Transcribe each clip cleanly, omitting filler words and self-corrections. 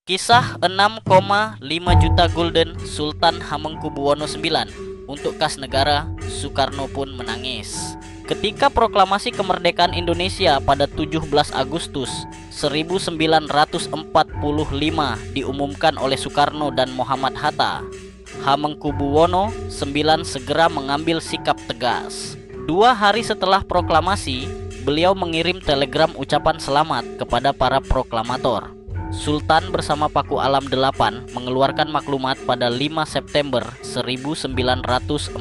Kisah 6,5 juta gulden Sultan Hamengkubuwono IX untuk kas negara. Soekarno pun menangis. Ketika proklamasi kemerdekaan Indonesia pada 17 Agustus 1945 diumumkan oleh Soekarno dan Muhammad Hatta, Hamengkubuwono IX segera mengambil sikap tegas. 2 hari setelah proklamasi, beliau mengirim telegram ucapan selamat kepada para proklamator. Sultan bersama Paku Alam VIII mengeluarkan maklumat pada 5 September 1945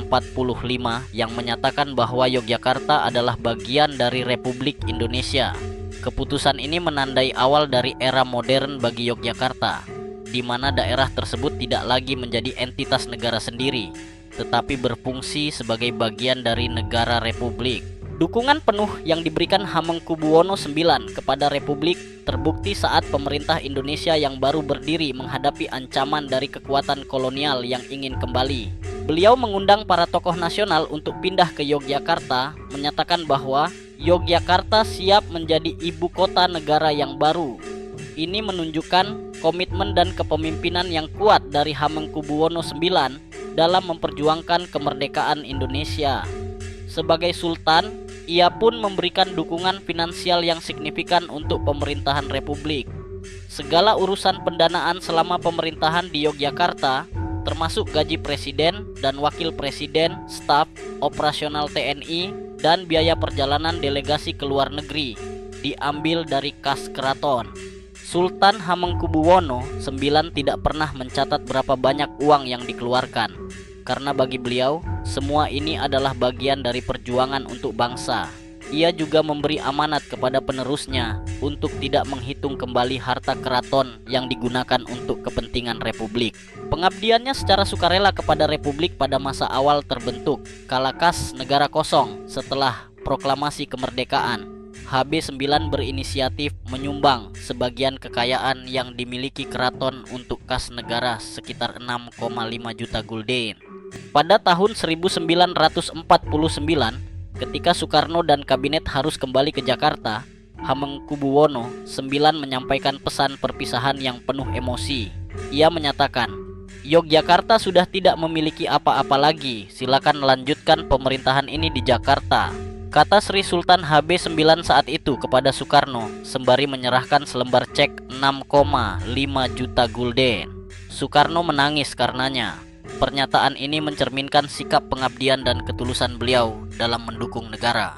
yang menyatakan bahwa Yogyakarta adalah bagian dari Republik Indonesia. Keputusan ini menandai awal dari era modern bagi Yogyakarta, di mana daerah tersebut tidak lagi menjadi entitas negara sendiri, tetapi berfungsi sebagai bagian dari negara republik. Dukungan penuh yang diberikan Hamengkubuwono IX kepada Republik terbukti saat pemerintah Indonesia yang baru berdiri menghadapi ancaman dari kekuatan kolonial yang ingin kembali. Beliau mengundang para tokoh nasional untuk pindah ke Yogyakarta, menyatakan bahwa Yogyakarta siap menjadi ibu kota negara yang baru. Ini menunjukkan komitmen dan kepemimpinan yang kuat dari Hamengkubuwono IX dalam memperjuangkan kemerdekaan Indonesia. Sebagai sultan, ia pun memberikan dukungan finansial yang signifikan untuk pemerintahan republik. Segala urusan pendanaan selama pemerintahan di Yogyakarta, termasuk gaji presiden dan wakil presiden, staf operasional TNI, dan biaya perjalanan delegasi ke luar negeri, diambil dari kas keraton. Sultan Hamengkubuwono IX tidak pernah mencatat berapa banyak uang yang dikeluarkan, karena bagi beliau, semua ini adalah bagian dari perjuangan untuk bangsa. Ia juga memberi amanat kepada penerusnya untuk tidak menghitung kembali harta keraton yang digunakan untuk kepentingan republik. Pengabdiannya secara sukarela kepada republik pada masa awal terbentuk kala kas negara kosong setelah proklamasi kemerdekaan. HB9 berinisiatif menyumbang sebagian kekayaan yang dimiliki keraton untuk kas negara sekitar 6,5 juta gulden. Pada tahun 1949, ketika Soekarno dan kabinet harus kembali ke Jakarta, Hamengkubuwono IX menyampaikan pesan perpisahan yang penuh emosi. Ia menyatakan, "Yogyakarta sudah tidak memiliki apa-apa lagi, silakan lanjutkan pemerintahan ini di Jakarta," kata Sri Sultan HB9 saat itu kepada Soekarno, sembari menyerahkan selembar cek 6,5 juta gulden. Soekarno menangis karenanya. Pernyataan ini mencerminkan sikap pengabdian dan ketulusan beliau dalam mendukung negara.